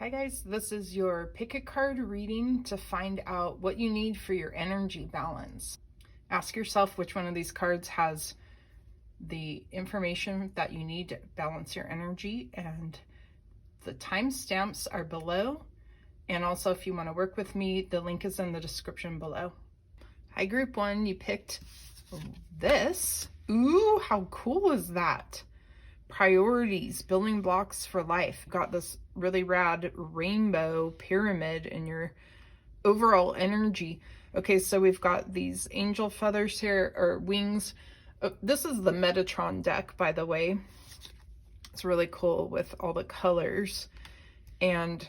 Hi guys, this is your pick a card reading to find out what you need for your energy balance. Ask yourself which one of these cards has the information that you need to balance your energy, and the timestamps are below. And also, if you want to work with me, the link is in the description below. Hi group one, you picked this. Ooh, how cool is that? Priorities, building blocks for life. Got this really rad rainbow pyramid in your overall energy. Okay, so we've got these angel feathers here, or wings. This is the Metatron deck, by the way. It's really cool with all the colors. And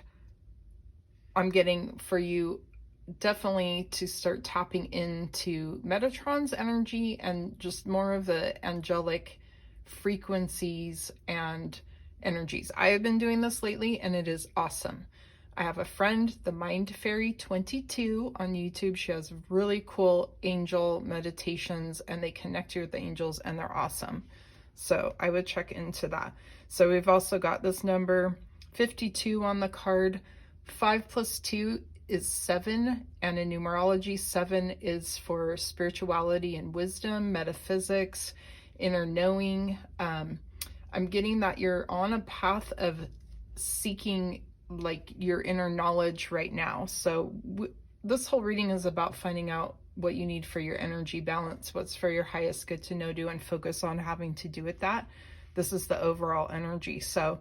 I'm getting for you definitely to start tapping into Metatron's energy and just more of the angelic frequencies and energies. I have been doing this lately and it is awesome. I have a friend, the Mind Fairy 22 on YouTube. She has really cool angel meditations and they connect you with the angels and they're awesome. So I would check into that. So we've also got this number 52 on the card. 5 plus 2 is 7, and in numerology 7 is for spirituality and wisdom, metaphysics, inner knowing. I'm getting that you're on a path of seeking like your inner knowledge right now. So this whole reading is about finding out what you need for your energy balance, what's for your highest good to know, do, and focus on having to do with that. This is the overall energy. So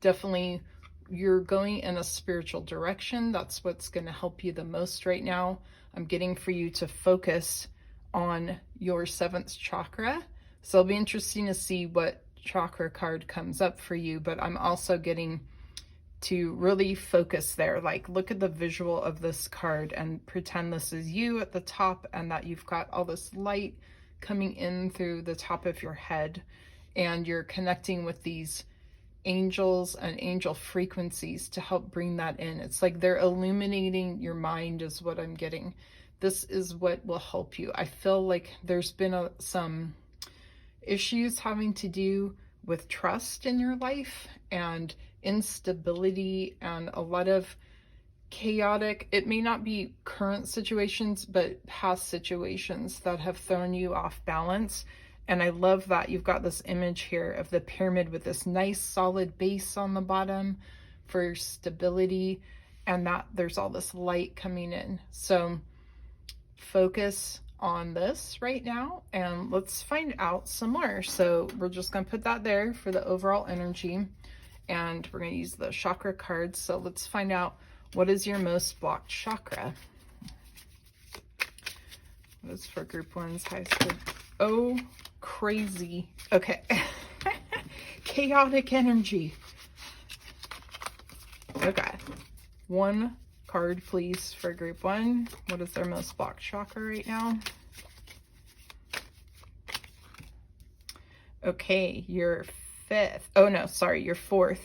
definitely you're going in a spiritual direction. That's what's going to help you the most right now. I'm getting for you to focus on your 7th chakra. So it'll be interesting to see what chakra card comes up for you, but I'm also getting to really focus there. Like, look at the visual of this card and pretend this is you at the top and that you've got all this light coming in through the top of your head and you're connecting with these angels and angel frequencies to help bring that in. It's like they're illuminating your mind is what I'm getting. This is what will help you. I feel like there's been some issues having to do with trust in your life and instability and a lot of chaotic, it may not be current situations, but past situations that have thrown you off balance. And I love that you've got this image here of the pyramid with this nice solid base on the bottom for stability, and that there's all this light coming in. So focus on this right now and let's find out some more. So we're just going to put that there for the overall energy, and we're going to use the chakra cards. So let's find out, what is your most blocked chakra? What is for group one's highest good? Oh, crazy. Okay. Chaotic energy. Okay. One card, please, for group one. What is their most blocked chakra right now? Okay, your 5th. Oh, no, sorry, your 4th.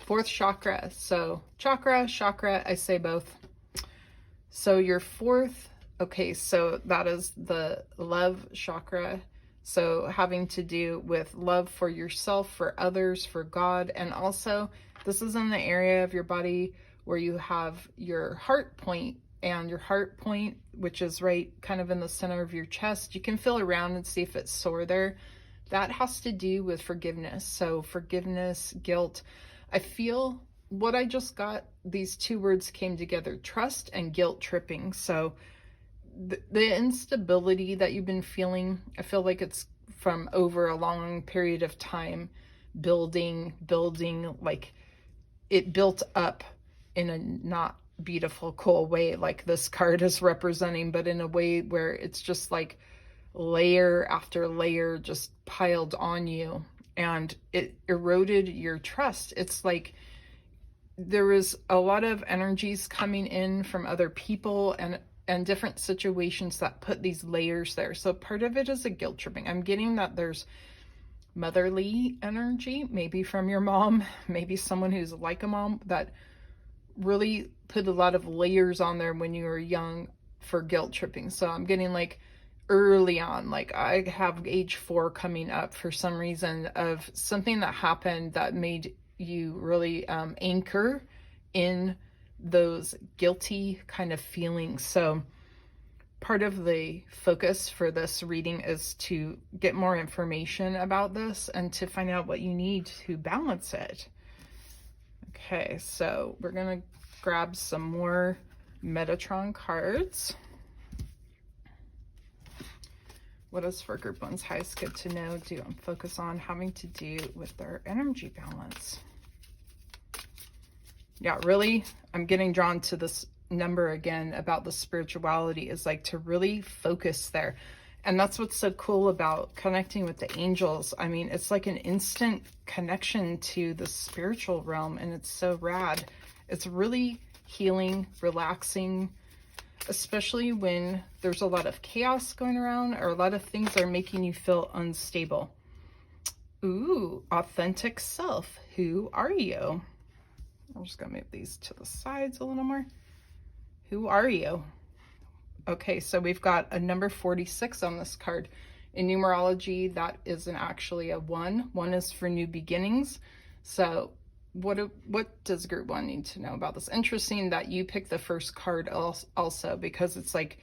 4th chakra. So chakra, I say both. So your 4th. Okay, so that is the love chakra. So having to do with love for yourself, for others, for God. And also this is in the area of your body where you have your heart point, and your heart point, which is right kind of in the center of your chest. You can feel around and see if it's sore there. That has to do with forgiveness. So forgiveness, guilt. I feel what I just got, these two words came together, trust and guilt tripping. So the instability that you've been feeling, I feel like it's from over a long period of time, building, like it built up in a not beautiful, cool way, like this card is representing, but in a way where it's just like layer after layer just piled on you, and it eroded your trust. It's like there was a lot of energies coming in from other people and different situations that put these layers there. So part of it is a guilt tripping. I'm getting that there's motherly energy, maybe from your mom, maybe someone who's like a mom that really put a lot of layers on there when you were young for guilt tripping. So I'm getting like early on, like I have age 4 coming up for some reason of something that happened that made you really anchor in those guilty kind of feelings. So part of the focus for this reading is to get more information about this and to find out what you need to balance it. Okay, so we're going to grab some more Metatron cards. What does for group one's highest good to know do and focus on having to do with their energy balance? Yeah, really, I'm getting drawn to this number again about the spirituality, is like to really focus there. And that's what's so cool about connecting with the angels. I mean, it's like an instant connection to the spiritual realm, and it's so rad. It's really healing, relaxing, especially when there's a lot of chaos going around or a lot of things that are making you feel unstable. Ooh, authentic self. Who are you? I'm just going to move these to the sides a little more. Who are you? Okay, so we've got a number 46 on this card. In numerology, that isn't actually a 1. 1 is for new beginnings. So what does group 1 need to know about this? Interesting that you picked the first card also, because it's like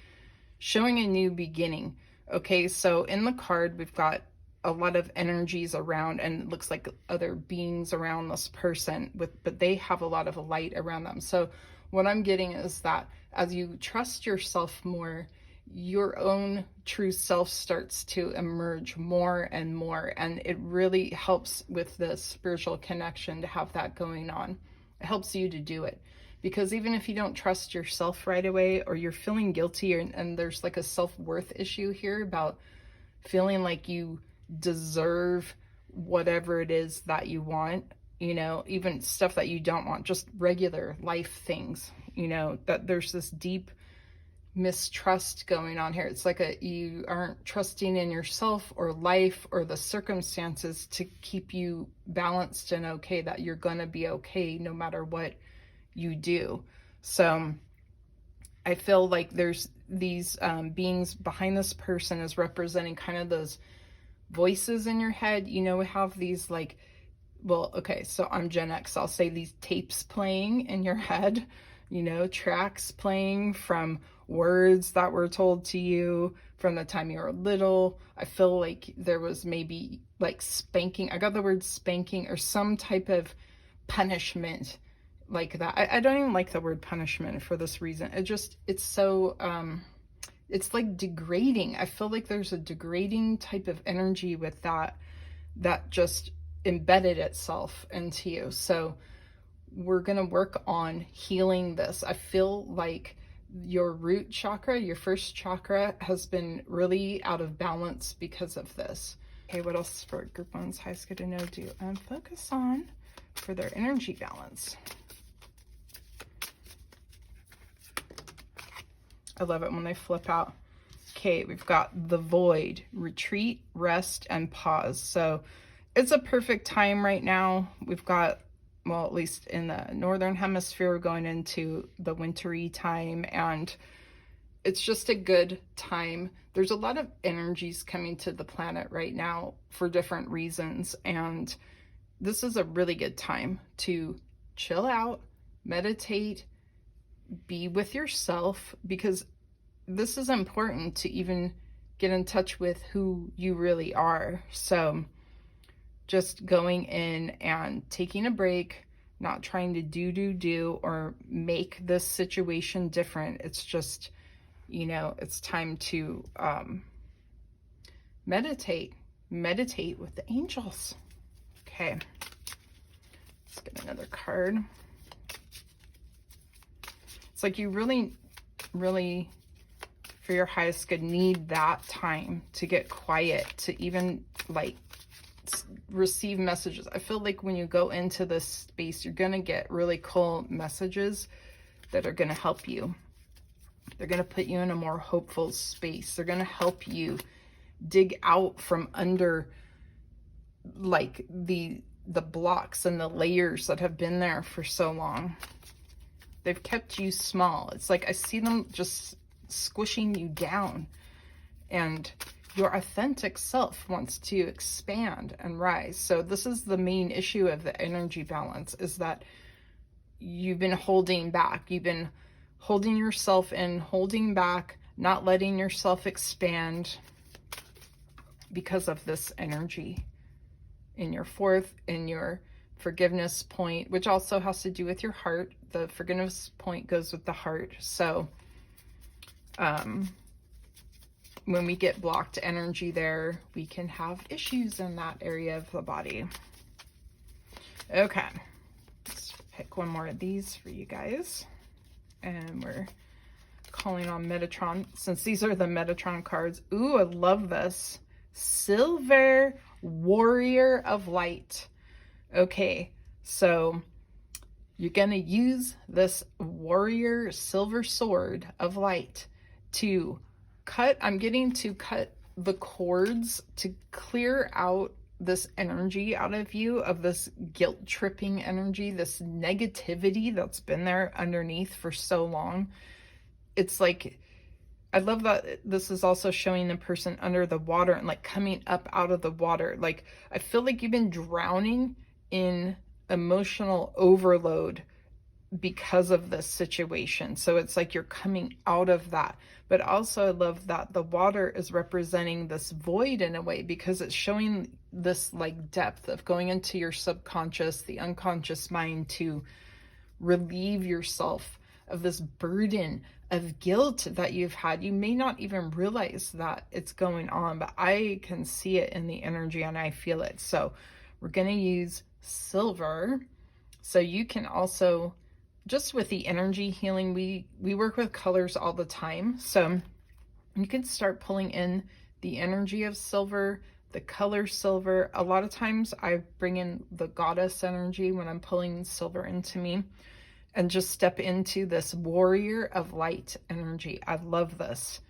showing a new beginning. Okay, so in the card, we've got a lot of energies around, and it looks like other beings around this person, but they have a lot of light around them. So what I'm getting is that as you trust yourself more, your own true self starts to emerge more and more. And it really helps with the spiritual connection to have that going on. It helps you to do it. Because even if you don't trust yourself right away, or you're feeling guilty, and there's like a self-worth issue here about feeling like you deserve whatever it is that you want, you know, even stuff that you don't want, just regular life things, you know, that there's this deep mistrust going on here. It's like you aren't trusting in yourself or life or the circumstances to keep you balanced and okay, that you're gonna be okay no matter what you do. So I feel like there's these beings behind this person is representing kind of those voices in your head. You know, we have these like, well, okay, so I'm Gen X, I'll say these tapes playing in your head, you know, tracks playing from words that were told to you from the time you were little. I feel like there was maybe like spanking. I got the word spanking, or some type of punishment like that. I don't even like the word punishment for this reason. It's so, it's like degrading. I feel like there's a degrading type of energy with that just embedded itself into you. So we're going to work on healing this. I feel like your root chakra, your first chakra, has been really out of balance because of this. Okay, what else for group one's highest good to know do and focus on for their energy balance? I love it when they flip out. Okay, we've got the void, retreat, rest, and pause. So it's a perfect time right now. We've got, well, at least in the northern hemisphere, going into the wintry time, and it's just a good time. There's a lot of energies coming to the planet right now for different reasons, and this is a really good time to chill out, meditate, be with yourself, because this is important to even get in touch with who you really are. So just going in and taking a break, not trying to do or make this situation different. It's just, you know, it's time to meditate with the angels. Okay, let's get another card. It's like you really, for your highest good, need that time to get quiet, to even like receive messages. I feel like when you go into this space, you're going to get really cool messages that are going to help you. They're going to put you in a more hopeful space. They're going to help you dig out from under like the blocks and the layers that have been there for so long. They've kept you small. It's like I see them just squishing you down, and your authentic self wants to expand and rise. So this is the main issue of the energy balance, is that you've been holding back. You've been holding yourself in, holding back, not letting yourself expand because of this energy in your fourth, in your forgiveness point, which also has to do with your heart. The forgiveness point goes with the heart. So when we get blocked energy there, we can have issues in that area of the body. Okay, let's pick one more of these for you guys. And we're calling on Metatron, since these are the Metatron cards. Ooh, I love this. Silver Warrior of Light. Okay, so you're going to use this warrior silver sword of light to cut, I'm getting to cut the cords to clear out this energy out of you, of this guilt tripping energy, this negativity that's been there underneath for so long. It's like, I love that this is also showing the person under the water and like coming up out of the water. Like, I feel like you've been drowning in emotional overload because of this situation. So it's like you're coming out of that. But also I love that the water is representing this void in a way, because it's showing this like depth of going into your subconscious, the unconscious mind, to relieve yourself of this burden of guilt that you've had. You may not even realize that it's going on, but I can see it in the energy and I feel it. So we're going to use silver. So you can also, just with the energy healing, we work with colors all the time. So you can start pulling in the energy of silver, the color silver. A lot of times I bring in the goddess energy when I'm pulling silver into me, and just step into this warrior of light energy. I love this.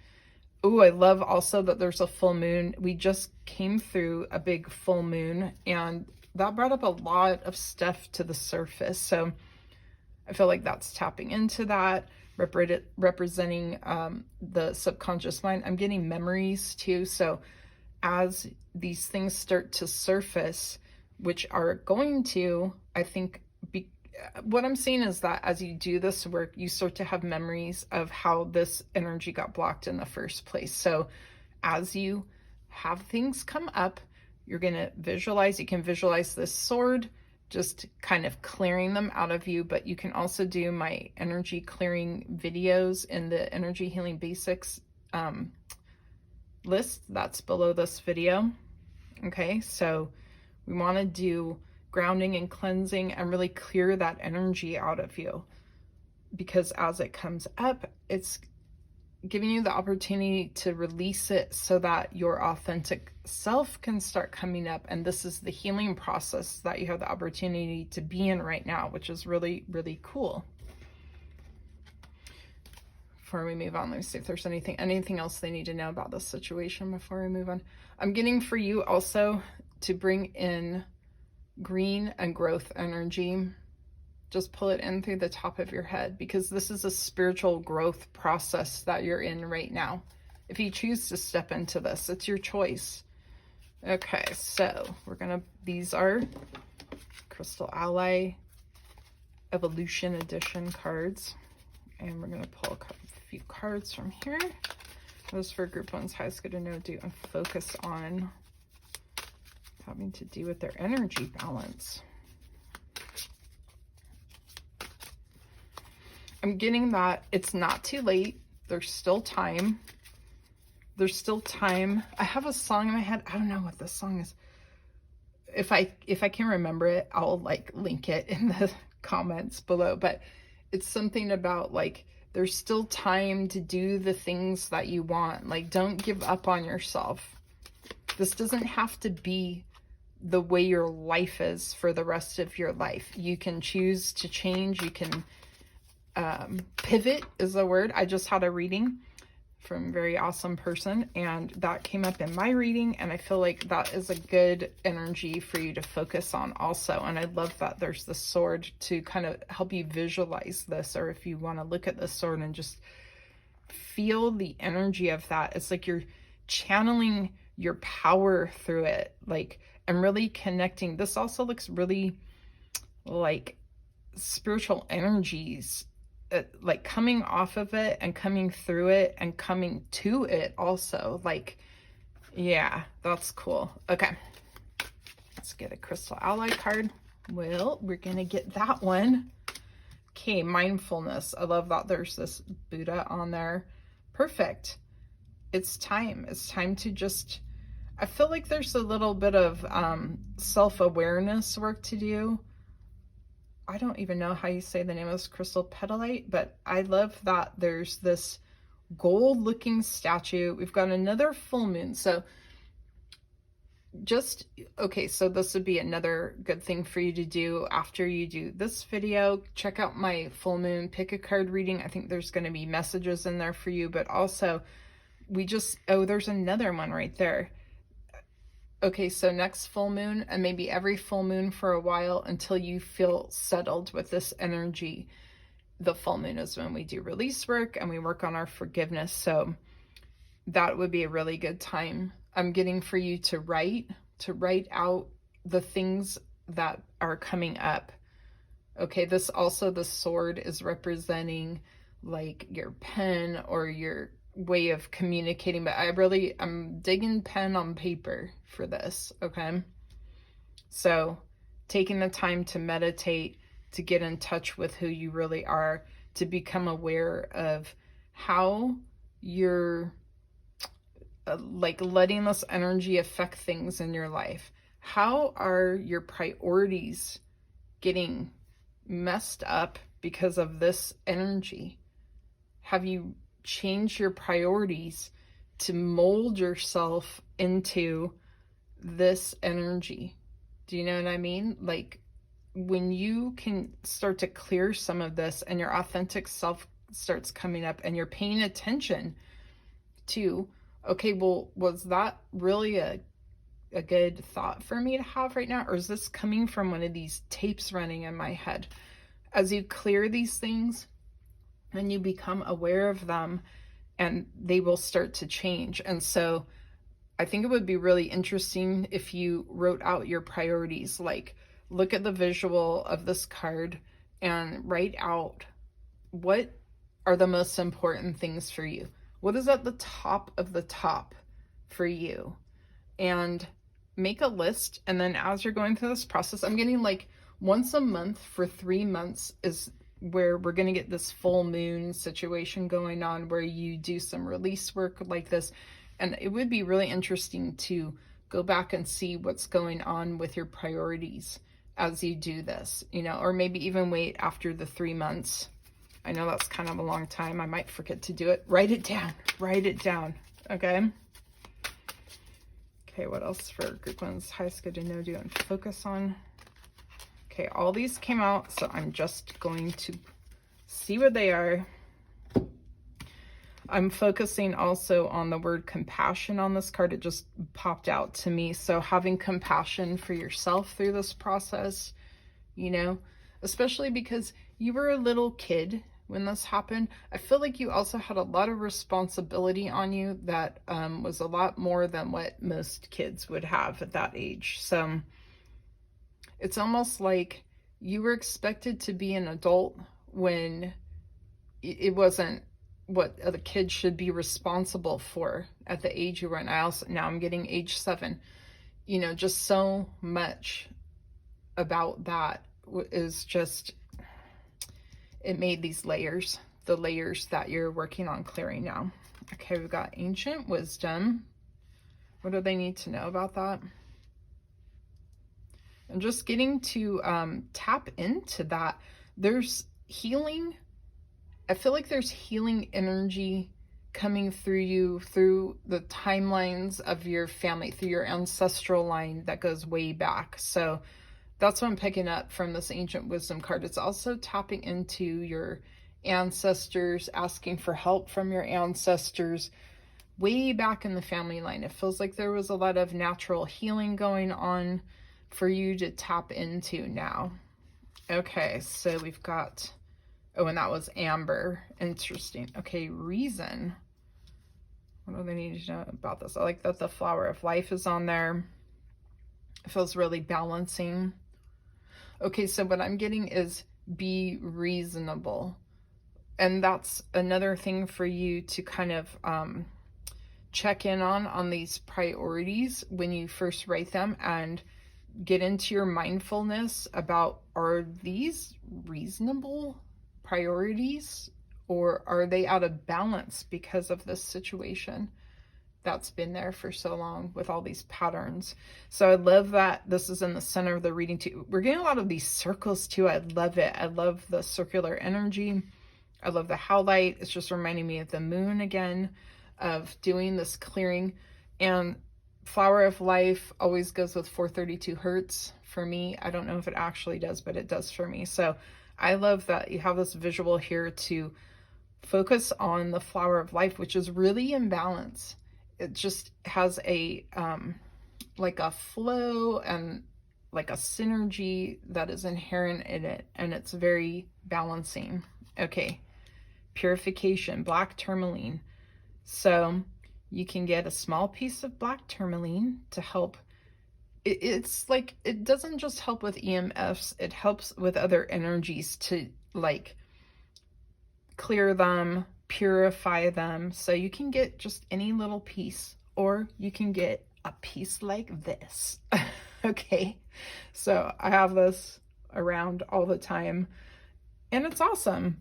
Ooh, I love also that there's a full moon. We just came through a big full moon, and that brought up a lot of stuff to the surface. So I feel like that's tapping into that, representing the subconscious mind. I'm getting memories too. So as these things start to surface, which are going to, I think, what I'm seeing is that as you do this work, you start to have memories of how this energy got blocked in the first place. So as you have things come up, you're going to visualize, you can visualize this sword, just kind of clearing them out of you. But you can also do my energy clearing videos in the Energy Healing Basics list that's below this video. Okay, so we want to do grounding and cleansing and really clear that energy out of you, because as it comes up, it's giving you the opportunity to release it so that your authentic self can start coming up. And this is the healing process that you have the opportunity to be in right now, which is really, really cool. Before we move on, let me see if there's anything else they need to know about this situation before we move on. I'm getting for you also to bring in green and growth energy. Just pull it in through the top of your head, because this is a spiritual growth process that you're in right now. If you choose to step into this, it's your choice. Okay, so these are Crystal Ally Evolution Edition cards. And we're going to pull a few cards from here. Those for group one's highest good to know, do, and focus on having to do with their energy balance. I'm getting that it's not too late. There's still time. There's still time. I have a song in my head. I don't know what this song is. If I can remember it, I'll like link it in the comments below. But it's something about like, there's still time to do the things that you want. Like, don't give up on yourself. This doesn't have to be the way your life is for the rest of your life. You can choose to change. You can pivot is the word. I just had a reading from a very awesome person, and that came up in my reading, and I feel like that is a good energy for you to focus on also. And I love that there's the sword to kind of help you visualize this, or if you want to look at the sword and just feel the energy of that. It's like you're channeling your power through it, like, and really connecting. This also looks really like spiritual energies, like coming off of it and coming through it and coming to it also. Like, yeah, that's cool. Okay, let's get a crystal ally card. Well, we're gonna get that one. Okay, mindfulness. I love that there's this Buddha on there. Perfect. It's time. It's time to just, I feel like there's a little bit of self-awareness work to do. I don't even know how you say the name of this crystal, petalite, but I love that there's this gold looking statue. We've got another full moon. So just, okay, so this would be another good thing for you to do after you do this video. Check out my full moon pick a card reading. I think there's going to be messages in there for you, but also we just, oh, there's another one right there. Okay, so next full moon, and maybe every full moon for a while until you feel settled with this energy. The full moon is when we do release work and we work on our forgiveness. So that would be a really good time. I'm getting for you to write out the things that are coming up. Okay, this also, the sword is representing like your pen or your way of communicating, but I'm digging pen on paper for this. Okay, so taking the time to meditate, to get in touch with who you really are, to become aware of how you're like letting this energy affect things in your life. How are your priorities getting messed up because of this energy? Have you changed your priorities to mold yourself into this energy? Do you know what I mean? Like, when you can start to clear some of this and your authentic self starts coming up and you're paying attention to, okay, well, was that really a good thought for me to have right now? Or is this coming from one of these tapes running in my head? As you clear these things and you become aware of them, and they will start to change. And so I think it would be really interesting if you wrote out your priorities, like look at the visual of this card and write out what are the most important things for you. What is at the top of the top for you? And make a list. And then as you're going through this process, I'm getting like once a month for 3 months is where we're going to get this full moon situation going on, where you do some release work like this. And it would be really interesting to go back and see what's going on with your priorities as you do this, you know, or maybe even wait after the 3 months. I know that's kind of a long time. I might forget to do it. Write it down. Write it down. Okay. Okay, what else for group ones? Highest good to know, do, and focus on. Okay, all these came out, so I'm just going to see what they are. I'm focusing also on the word compassion on this card. It just popped out to me. So having compassion for yourself through this process, you know, especially because you were a little kid when this happened. I feel like you also had a lot of responsibility on you that was a lot more than what most kids would have at that age. So it's almost like you were expected to be an adult when it wasn't what a kid should be responsible for at the age you were in. Now I'm getting age 7. You know, just so much about that is just, it made these layers, the layers that you're working on clearing now. Okay, we've got ancient wisdom. What do they need to know about that? And just getting to tap into that. There's healing. I feel like there's healing energy coming through you, through the timelines of your family, through your ancestral line that goes way back. So that's what I'm picking up from this ancient wisdom card. It's also tapping into your ancestors, asking for help from your ancestors way back in the family line. It feels like there was a lot of natural healing going on for you to tap into now. Okay, so we've got, oh, and that was amber. Interesting. Okay, reason. What do they need to know about this? I like that the flower of life is on there. It feels really balancing. Okay, so what I'm getting is be reasonable. And that's another thing for you to kind of check in on these priorities when you first write them, and get into your mindfulness about, are these reasonable priorities, or are they out of balance because of this situation that's been there for so long with all these patterns? So I love that this is in the center of the reading too. We're getting a lot of these circles too. I love it. I love the circular energy. I love the howlite. It's just reminding me of the moon again, of doing this clearing. And Flower of Life always goes with 432 hertz for me. I don't know if it actually does, but it does for me. So I love that you have this visual here to focus on the Flower of Life, which is really in balance. It just has a like a flow and like a synergy that is inherent in it, and it's very balancing. Okay, purification, black tourmaline. So you can get a small piece of black tourmaline to help. It's like, it doesn't just help with EMFs, it helps with other energies to like clear them, purify them. So you can get just any little piece, or you can get a piece like this. Okay, so I have this around all the time, and it's awesome.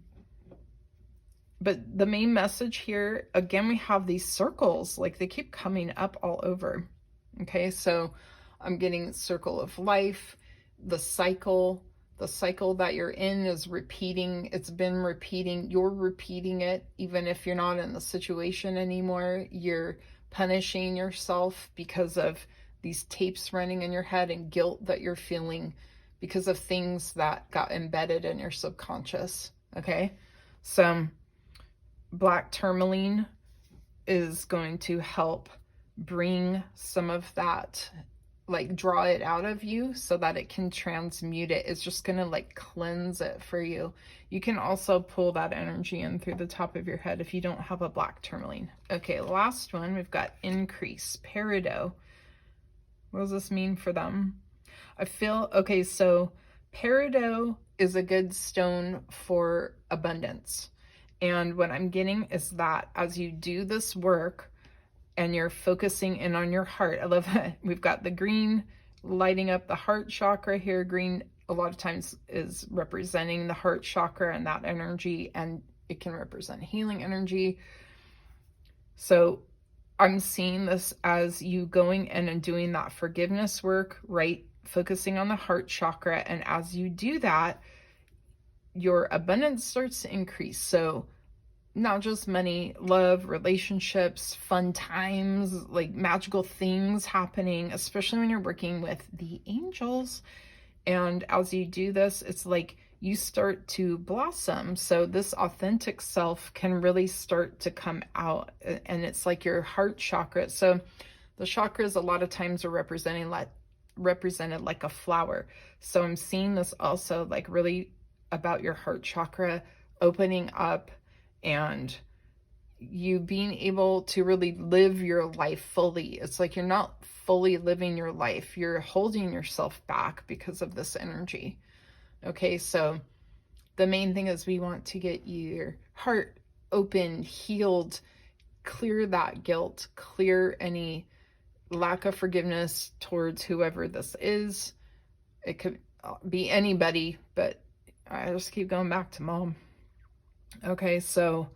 But the main message here, again, we have these circles, like they keep coming up all over. Okay, so I'm getting circle of life, the cycle that you're in is repeating. It's been repeating. You're repeating it. Even if you're not in the situation anymore, you're punishing yourself because of these tapes running in your head and guilt that you're feeling because of things that got embedded in your subconscious. Okay, so black tourmaline is going to help bring some of that, like draw it out of you so that it can transmute it. It's just going to like cleanse it for you. You can also pull that energy in through the top of your head if you don't have a black tourmaline. Okay, last one, we've got increase, peridot. What does this mean for them? I feel, okay, so peridot is a good stone for abundance. And what I'm getting is that as you do this work and you're focusing in on your heart, I love that we've got the green lighting up the heart chakra here. Green a lot of times is representing the heart chakra and that energy, and it can represent healing energy. So I'm seeing this as you going in and doing that forgiveness work, right? Focusing on the heart chakra. And as you do that, your abundance starts to increase. So not just money, love, relationships, fun times, like magical things happening, especially when you're working with the angels. And as you do this, it's like you start to blossom. So this authentic self can really start to come out, and it's like your heart chakra. So the chakras a lot of times are represented like a flower. So I'm seeing this also like really about your heart chakra opening up and you being able to really live your life fully. It's like you're not fully living your life. You're holding yourself back because of this energy. Okay, so the main thing is we want to get your heart open, healed, clear that guilt, clear any lack of forgiveness towards whoever this is. It could be anybody, but I just keep going back to mom. Okay, so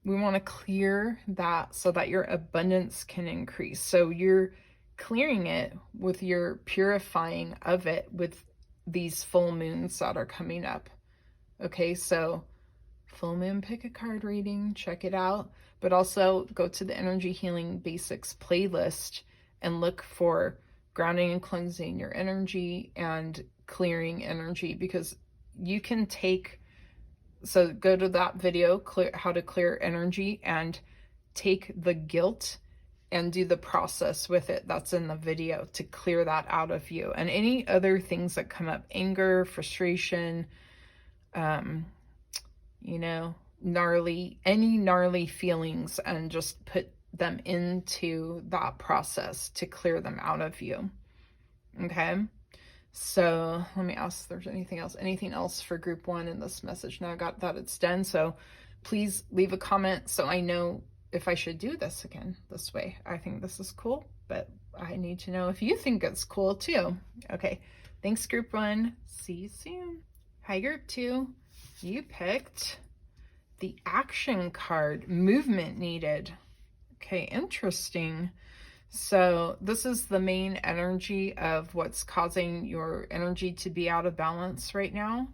we want to clear that so that your abundance can increase. So you're clearing it with your purifying of it with these full moons that are coming up. Okay, so full moon pick a card reading, check it out, but also go to the Energy Healing Basics playlist and look for grounding and cleansing your energy and clearing energy, because you can take, so go to that video, how to clear energy, and take the guilt and do the process with it that's in the video to clear that out of you. And any other things that come up, anger, frustration, any gnarly feelings, and just put them into that process to clear them out of you. Okay. So let me ask if there's anything else for group 1 in this message. Now I got that it's done. So please leave a comment so I know if I should do this again this way. I think this is cool, but I need to know if you think it's cool too. Okay, thanks group 1. See you soon. Hi group 2. You picked the action card, movement needed. Okay, interesting. So this is the main energy of what's causing your energy to be out of balance right now.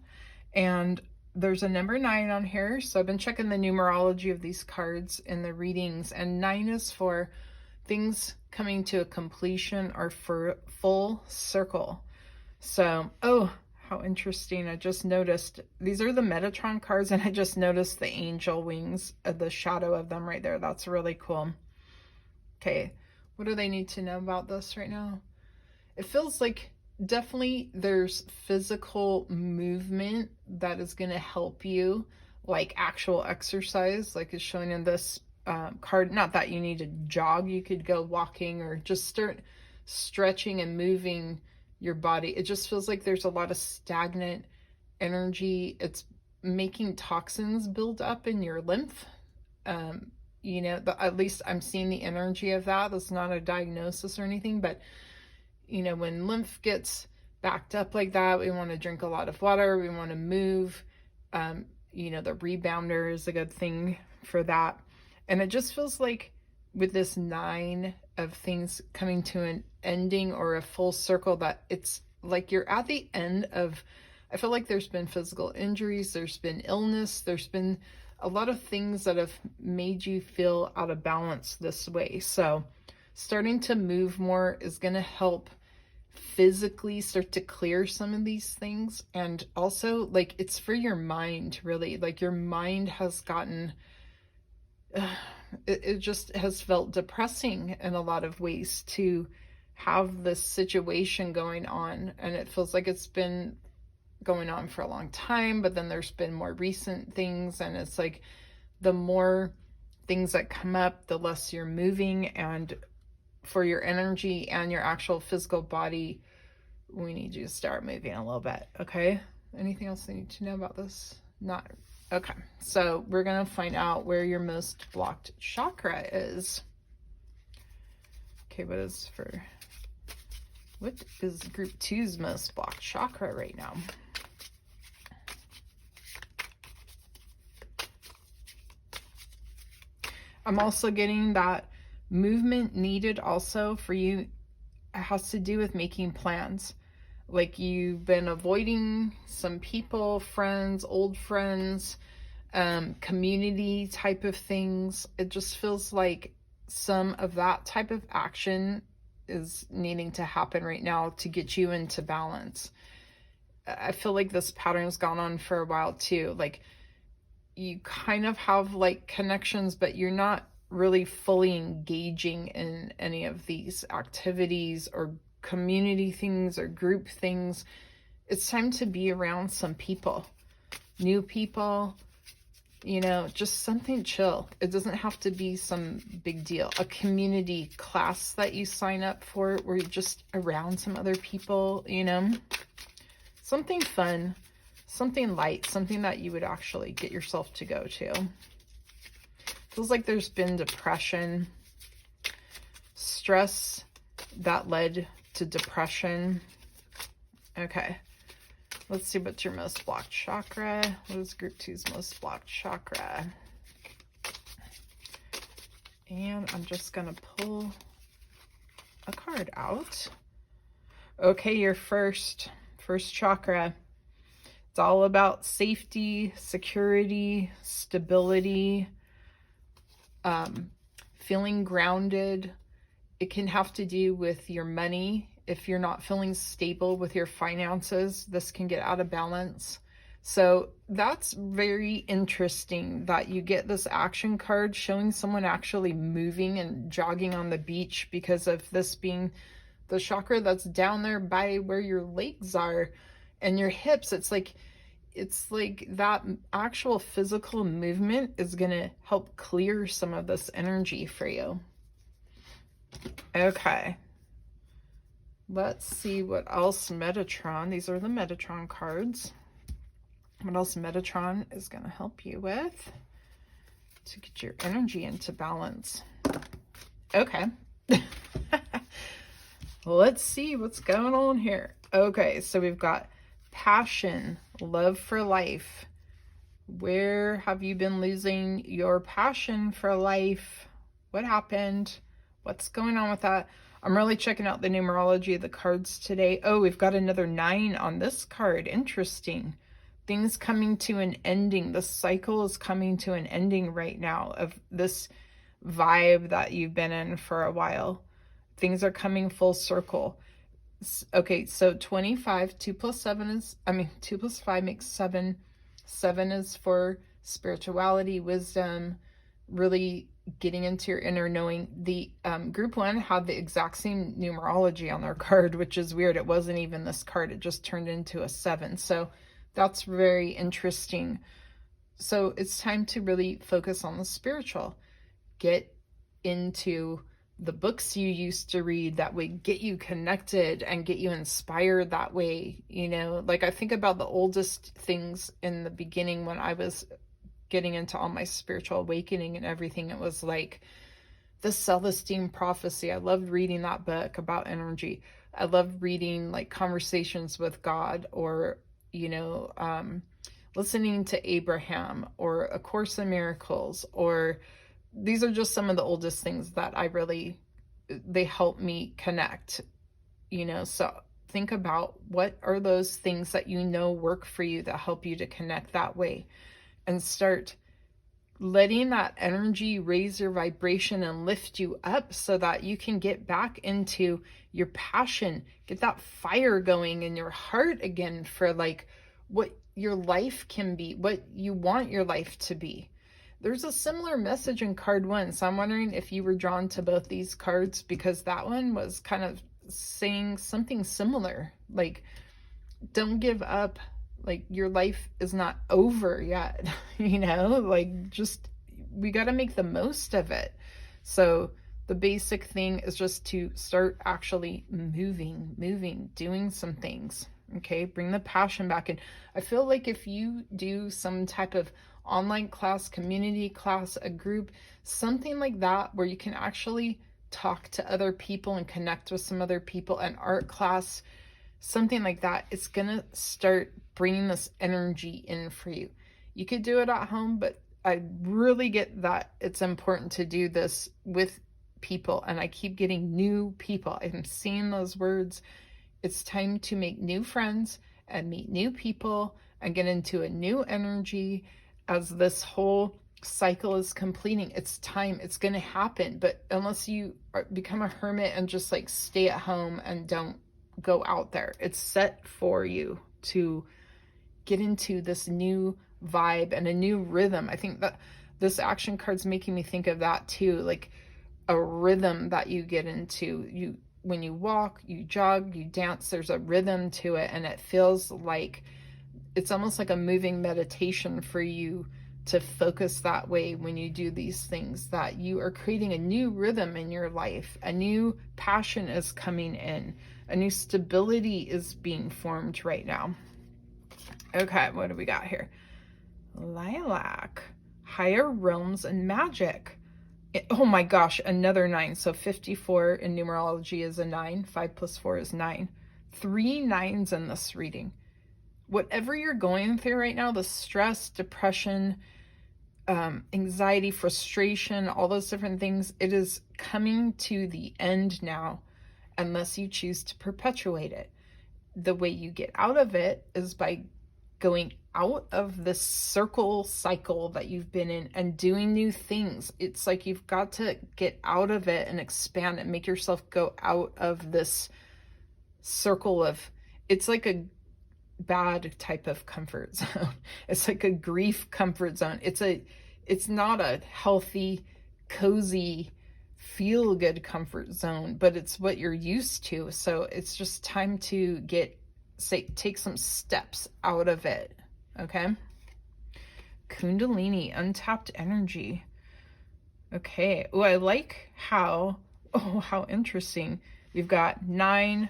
And there's a number 9 on here. So I've been checking the numerology of these cards in the readings, and 9 is for things coming to a completion or for full circle. So, oh, how interesting. I just noticed these are the Metatron cards, and I just noticed the angel wings, the shadow of them right there. That's really cool. Okay, what do they need to know about this right now? It feels like definitely there's physical movement that is going to help you, like actual exercise, like it's showing in this card. Not that you need to jog, you could go walking or just start stretching and moving your body. It just feels like there's a lot of stagnant energy. It's making toxins build up in your lymph. You know, at least I'm seeing the energy of that. That's not a diagnosis or anything, but you know, when lymph gets backed up like that, we want to drink a lot of water. We want to move. You know, the rebounder is a good thing for that. And it just feels like with this 9 of things coming to an ending or a full circle, that it's like you're at the end of, I feel like there's been physical injuries, there's been illness, there's been a lot of things that have made you feel out of balance this way. So starting to move more is going to help physically start to clear some of these things. And also, like, it's for your mind, really. Like, your mind has gotten, it just has felt depressing in a lot of ways to have this situation going on. And it feels like it's been going on for a long time, but then there's been more recent things, and it's like the more things that come up, the less you're moving. And for your energy and your actual physical body, we need you to start moving a little bit. Okay, anything else I need to know about this? Not okay. So we're gonna find out where your most blocked chakra is. Okay, what is group 2's most blocked chakra right now? I'm also getting that movement needed also for you. It has to do with making plans. Like you've been avoiding some people, friends, old friends, community type of things. It just feels like some of that type of action is needing to happen right now to get you into balance. I feel like this pattern's gone on for a while too. Like you kind of have like connections, but you're not really fully engaging in any of these activities or community things or group things. It's time to be around some people, new people, you know, just something chill. It doesn't have to be some big deal. A community class that you sign up for where you're just around some other people, you know, something fun, something light, something that you would actually get yourself to go to. Feels like there's been depression, stress that led to depression. Okay, let's see what's your most blocked chakra. What is group 2's most blocked chakra? And I'm just gonna pull a card out. Okay, your first chakra. It's all about safety, security, stability, feeling grounded. It can have to do with your money. If you're not feeling stable with your finances, this can get out of balance. So that's very interesting that you get this action card showing someone actually moving and jogging on the beach, because of this being the chakra that's down there by where your legs are and your hips. It's like that actual physical movement is going to help clear some of this energy for you. Okay. Let's see what else Metatron, these are the Metatron cards. What else Metatron is going to help you with to get your energy into balance. Okay. Let's see what's going on here. Okay, so we've got passion, love for life. Where have you been losing your passion for life? What happened? What's going on with that? I'm really checking out the numerology of the cards today. Oh, we've got another 9 on this card. Interesting. Things coming to an ending. The cycle is coming to an ending right now of this vibe that you've been in for a while. Things are coming full circle. Okay, so 25, 2 plus 7 is, 2 plus 5 makes 7. 7 is for spirituality, wisdom, really getting into your inner knowing. The group 1 had the exact same numerology on their card, which is weird. It wasn't even this card. It just turned into a 7. So that's very interesting. So it's time to really focus on the spiritual. Get into the books you used to read that would get you connected and get you inspired that way. You know, like I think about the oldest things in the beginning when I was getting into all my spiritual awakening and everything. It was like the Celestine Prophecy. I loved reading that book about energy. I loved reading like Conversations with God, or, you know, listening to Abraham, or A Course in Miracles, or these are just some of the oldest things that I really, they help me connect, you know. So think about what are those things that you know work for you that help you to connect that way, and start letting that energy raise your vibration and lift you up so that you can get back into your passion, get that fire going in your heart again for like what your life can be, what you want your life to be. There's a similar message in card 1. So I'm wondering if you were drawn to both these cards, because that one was kind of saying something similar. Like, don't give up. Like, your life is not over yet. You know, like, just, we got to make the most of it. So the basic thing is just to start actually moving, doing some things. Okay, bring the passion back in. I feel like if you do some type of online class, community class, a group, something like that where you can actually talk to other people and connect with some other people, an art class, something like that, it's gonna start bringing this energy in for you. You could do it at home, but I really get that it's important to do this with people, and I keep getting new people. I'm seeing those words. It's time to make new friends and meet new people and get into a new energy as this whole cycle is completing. It's time. It's going to happen. But unless you become a hermit and just like stay at home and don't go out there, it's set for you to get into this new vibe and a new rhythm. I think that this action card's making me think of that too, like a rhythm that you get into. You, when you walk, you jog, you dance, there's a rhythm to it, and it feels like it's almost like a moving meditation for you to focus that way when you do these things, that you are creating a new rhythm in your life. A new passion is coming in. A new stability is being formed right now. Okay, what do we got here? Lilac, higher realms and magic. Oh my gosh, another 9. So 54 in numerology is a 9. 5 plus 4 is 9. 3 9s in this reading. Whatever you're going through right now, the stress, depression, anxiety, frustration, all those different things, it is coming to the end now, unless you choose to perpetuate it. The way you get out of it is by going out of this cycle that you've been in and doing new things. It's like you've got to get out of it and expand and make yourself go out of this circle of, it's like a bad type of comfort zone. It's like a grief comfort zone. It's not a healthy, cozy, feel good comfort zone, but it's what you're used to. So it's just time to take some steps out of it. Okay. Kundalini, untapped energy. Okay. Oh, I like how interesting. We've got 9,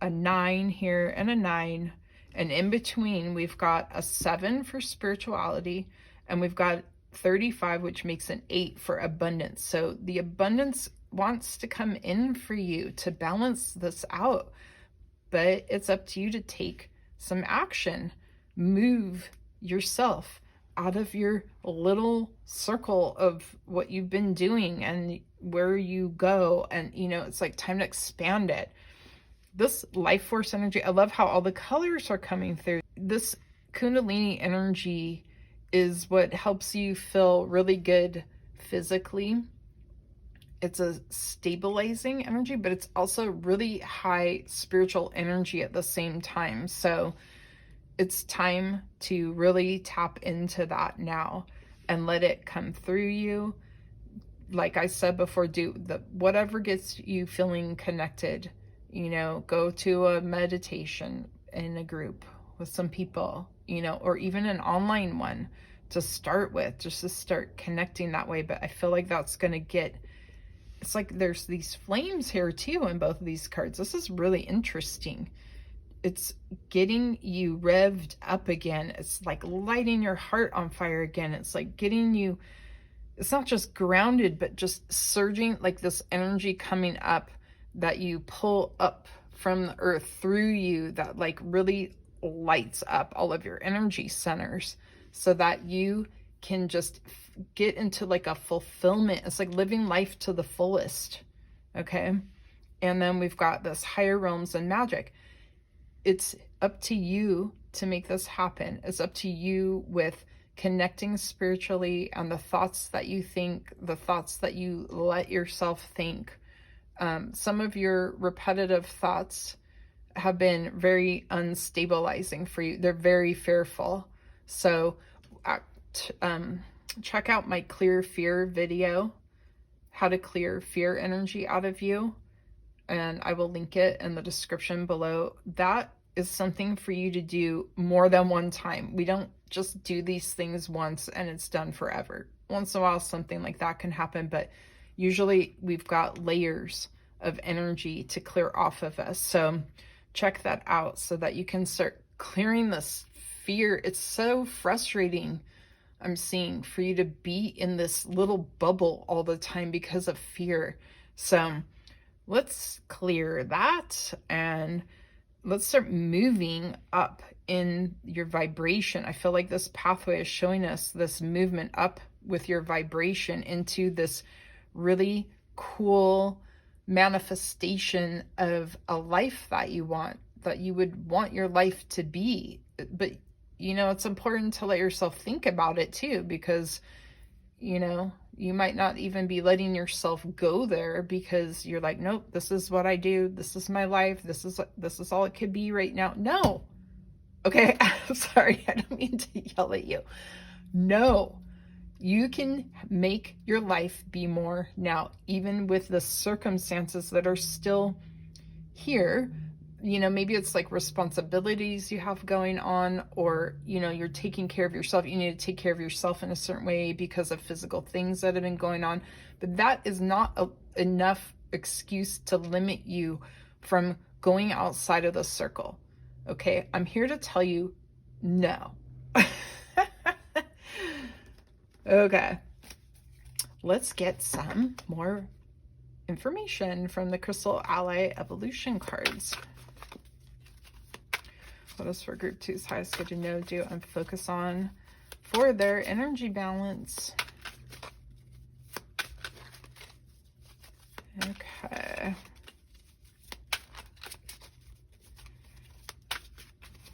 a 9 here and a 9. And in between, we've got a 7 for spirituality, and we've got 35, which makes an 8 for abundance. So the abundance wants to come in for you to balance this out, but it's up to you to take some action. Move yourself out of your little circle of what you've been doing and where you go. And, you know, it's like time to expand it. This life force energy, I love how all the colors are coming through. This Kundalini energy is what helps you feel really good physically. It's a stabilizing energy, but it's also really high spiritual energy at the same time. So it's time to really tap into that now and let it come through you. Like I said before, do whatever gets you feeling connected. You know, go to a meditation in a group with some people, you know, or even an online one to start with, just to start connecting that way. But I feel like that's going to get, it's like there's these flames here too in both of these cards. This is really interesting. It's getting you revved up again. It's like lighting your heart on fire again. It's like getting you, it's not just grounded, but just surging, like this energy coming up that you pull up from the earth through you, that like really lights up all of your energy centers so that you can just get into like a fulfillment. It's like living life to the fullest. Okay. And then we've got this higher realms and magic. It's up to you to make this happen. It's up to you with connecting spiritually and the thoughts that you think, the thoughts that you let yourself think. Some of your repetitive thoughts have been very unstabilizing for you. They're very fearful. So check out my clear fear video, how to clear fear energy out of you. And I will link it in the description below. That is something for you to do more than one time. We don't just do these things once and it's done forever. Once in a while, something like that can happen, but usually we've got layers of energy to clear off of us. So check that out so that you can start clearing this fear. It's so frustrating, I'm seeing, for you to be in this little bubble all the time because of fear. So let's clear that and let's start moving up in your vibration. I feel like this pathway is showing us this movement up with your vibration into this really cool manifestation of a life that you want, that you would want your life to be. But, you know, it's important to let yourself think about it too, because, you know, you might not even be letting yourself go there because you're like, nope, this is what I do. This is my life. This is all it could be right now. No. Okay. I'm sorry. I don't mean to yell at you. No, you can make your life be more now, even with the circumstances that are still here. You know, maybe it's like responsibilities you have going on, or, you know, you're taking care of yourself. You need to take care of yourself in a certain way because of physical things that have been going on. But that is not enough excuse to limit you from going outside of the circle. Okay. I'm here to tell you no. Okay. Let's get some more information from the Crystal Ally Evolution cards. What is for group 2's highest good to know, do, and focus on for their energy balance? Okay.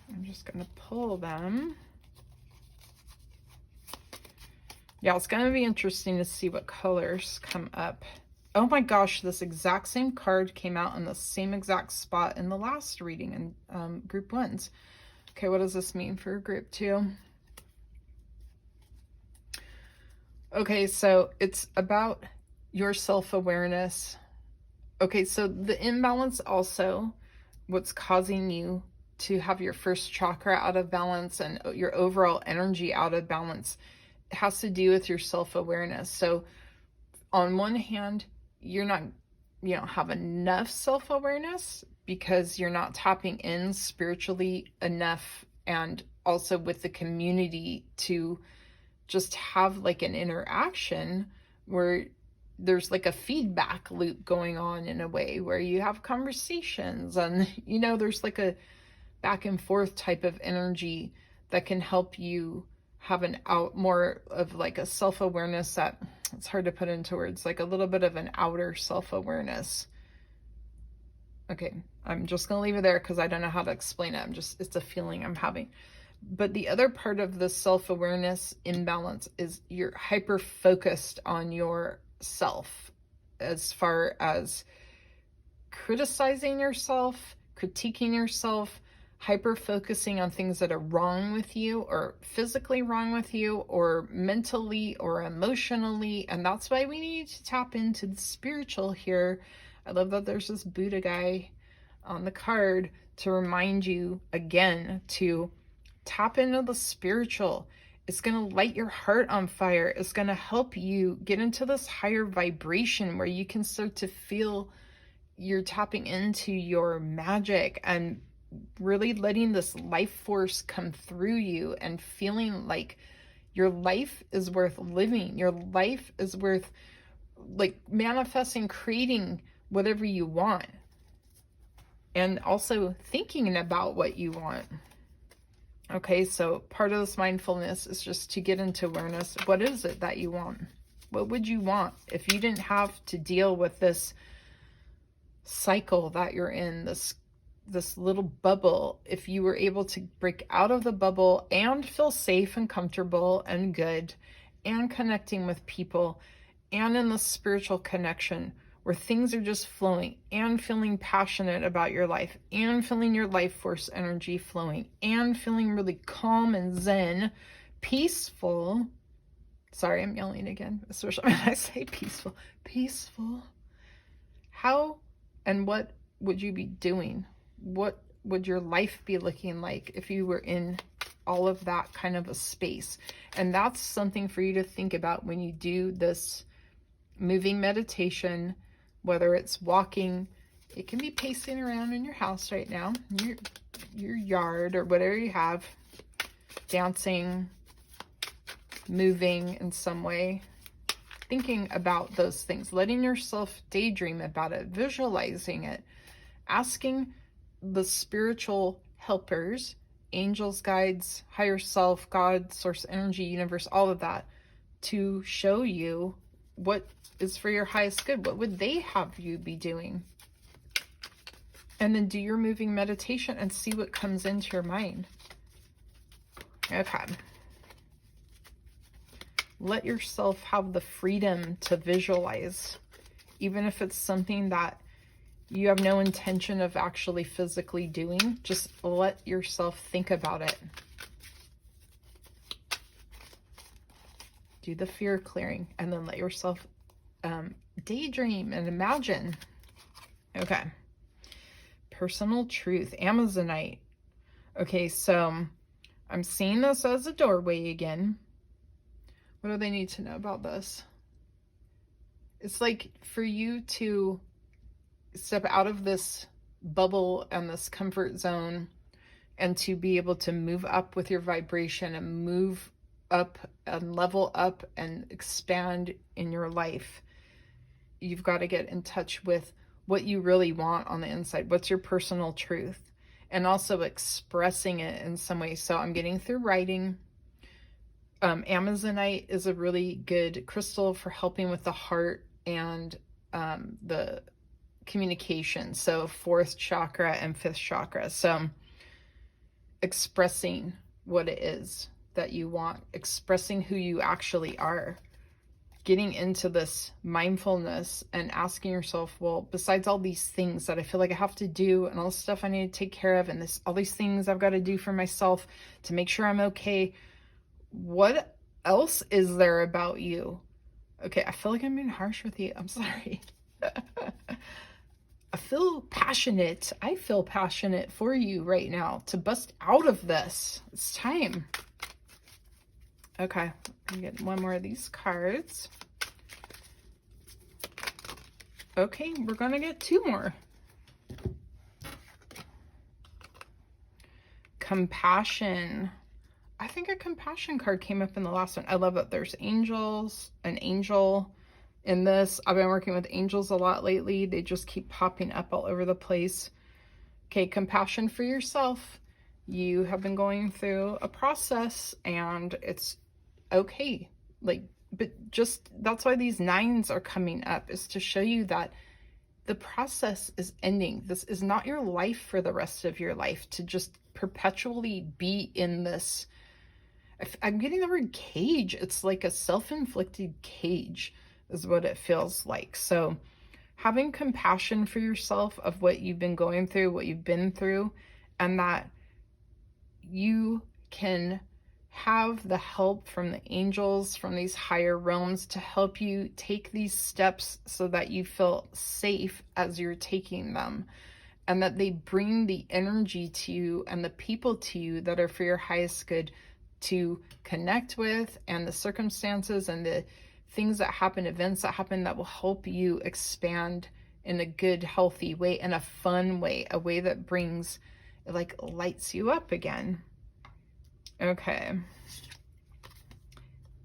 I'm just going to pull them. Yeah, it's going to be interesting to see what colors come up. Oh my gosh, this exact same card came out in the same exact spot in the last reading in group 1's. Okay, what does this mean for group 2? Okay, so it's about your self-awareness. Okay, so the imbalance also, what's causing you to have your first chakra out of balance and your overall energy out of balance, has to do with your self-awareness. So on one hand, you don't have enough self-awareness because you're not tapping in spiritually enough, and also with the community, to just have like an interaction where there's like a feedback loop going on, in a way where you have conversations and, you know, there's like a back and forth type of energy that can help you have an out more of like a self-awareness that it's hard to put into words, like a little bit of an outer self-awareness. Okay, I'm just going to leave it there because I don't know how to explain it. It's a feeling I'm having. But the other part of the self-awareness imbalance is you're hyper-focused on yourself, as far as criticizing yourself, critiquing yourself, hyper-focusing on things that are wrong with you, or physically wrong with you, or mentally or emotionally. And that's why we need to tap into the spiritual here. I love that there's this Buddha guy on the card to remind you again to tap into the spiritual. It's going to light your heart on fire. It's going to help you get into this higher vibration where you can start to feel you're tapping into your magic and really letting this life force come through you, and feeling like your life is worth living. Your life is worth like manifesting, creating whatever you want, and also thinking about what you want. Okay, so part of this mindfulness is just to get into awareness. What is it that you want? What would you want if you didn't have to deal with this cycle that you're in, this little bubble? If you were able to break out of the bubble and feel safe and comfortable and good, and connecting with people, and in the spiritual connection where things are just flowing, and feeling passionate about your life, and feeling your life force energy flowing, and feeling really calm and zen, peaceful. Sorry, I'm yelling again, especially when I say peaceful. Peaceful. How and what would you be doing? What would your life be looking like if you were in all of that kind of a space? And that's something for you to think about when you do this moving meditation, whether it's walking, it can be pacing around in your house right now, your yard, or whatever you have, dancing, moving in some way, thinking about those things, letting yourself daydream about it, visualizing it, asking the spiritual helpers, angels, guides, higher self, God, source energy, universe, all of that, to show you what is for your highest good. What would they have you be doing? And then do your moving meditation and see what comes into your mind. Okay. Let yourself have the freedom to visualize, even if it's something that you have no intention of actually physically doing. Just let yourself think about it. Do the fear clearing, and then let yourself daydream and imagine. Okay. Personal truth, Amazonite. Okay, so I'm seeing this as a doorway again. What do they need to know about this? It's like for you to step out of this bubble and this comfort zone, and to be able to move up with your vibration and move up and level up and expand in your life. You've got to get in touch with what you really want on the inside. What's your personal truth? And also expressing it in some way. So I'm getting through writing. Amazonite is a really good crystal for helping with the heart and the communication. So 4th chakra and 5th chakra. So expressing what it is that you want, expressing who you actually are, getting into this mindfulness and asking yourself, well, besides all these things that I feel like I have to do, and all the stuff I need to take care of, and all these things I've got to do for myself to make sure I'm okay, what else is there about you? Okay, I feel like I'm being harsh with you. I'm sorry. I feel passionate. I feel passionate for you right now to bust out of this. It's time. Okay, let me get one more of these cards. Okay, we're going to get 2 more. compassion. I think a compassion card came up in the last one. I love that there's angels, an angel in this. I've been working with angels a lot lately. They just keep popping up all over the place. Okay, compassion for yourself. You have been going through a process and it's okay. Like, but just, that's why these nines are coming up, is to show you that the process is ending. This is not your life for the rest of your life, to just perpetually be in this. I'm getting the word cage. It's like a self-inflicted cage is what it feels like. So having compassion for yourself of what you've been going through, what you've been through, and that you can have the help from the angels, from these higher realms, to help you take these steps so that you feel safe as you're taking them, and that they bring the energy to you and the people to you that are for your highest good to connect with, and the circumstances and the things that happen, events that happen, that will help you expand in a good, healthy way, in a fun way, a way that brings, like, lights you up again. Okay.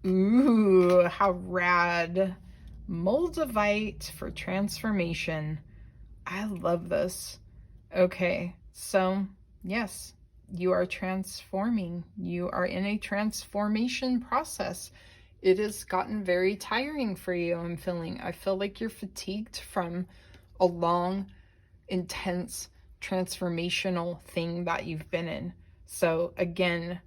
Ooh, how rad. Moldavite for transformation. I love this. Okay, so yes, you are transforming. You are in a transformation process. It has gotten very tiring for you, I'm feeling. I feel like you're fatigued from a long, intense, transformational thing that you've been in. So again,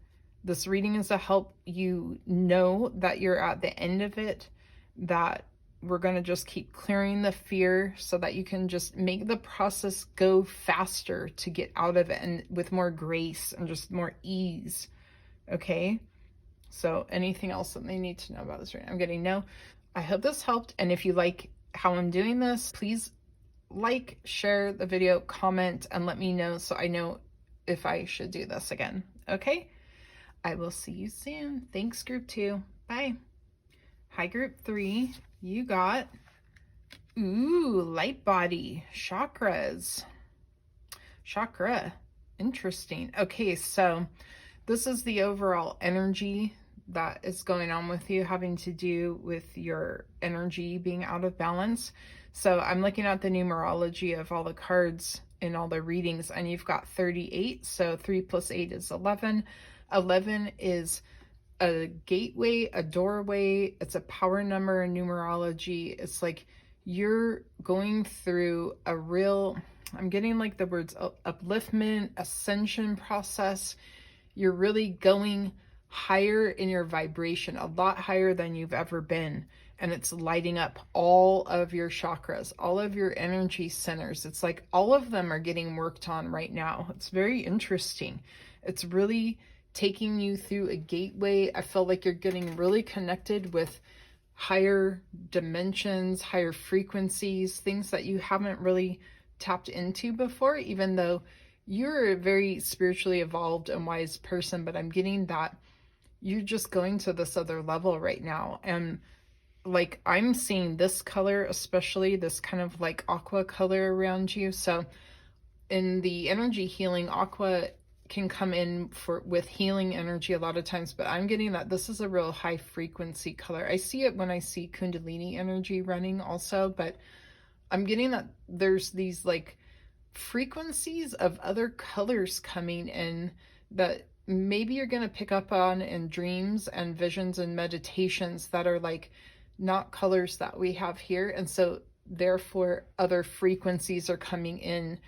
this reading is to help you know that you're at the end of it, that we're going to just keep clearing the fear so that you can just make the process go faster to get out of it, and with more grace and just more ease. Okay? So anything else that they need to know about this reading? I'm getting no. I hope this helped. And if you like how I'm doing this, please like, share the video, comment, and let me know so I know if I should do this again. Okay? I will see you soon. Thanks, group 2. Bye. Hi, group 3. You got, ooh, light body, chakras. Chakra. Interesting. Okay, so this is the overall energy that is going on with you, having to do with your energy being out of balance. So I'm looking at the numerology of all the cards in all the readings, and you've got 38. So 3 plus 8 is 11. 11 is a gateway, a doorway. It's a power number in numerology. It's like you're going through a real, I'm getting like the words upliftment, ascension process. You're really going higher in your vibration, a lot higher than you've ever been. And it's lighting up all of your chakras, all of your energy centers. It's like all of them are getting worked on right now. It's very interesting. It's really taking you through a gateway. I feel like you're getting really connected with higher dimensions, higher frequencies, things that you haven't really tapped into before, even though you're a very spiritually evolved and wise person. But I'm getting that you're just going to this other level right now. And like, I'm seeing this color, especially this kind of like aqua color around you. So in the energy healing, aqua can come in with healing energy a lot of times, but I'm getting that this is a real high frequency color. I see it when I see Kundalini energy running also, but I'm getting that there's these like frequencies of other colors coming in that maybe you're going to pick up on in dreams and visions and meditations that are like not colors that we have here. And so therefore other frequencies are coming in,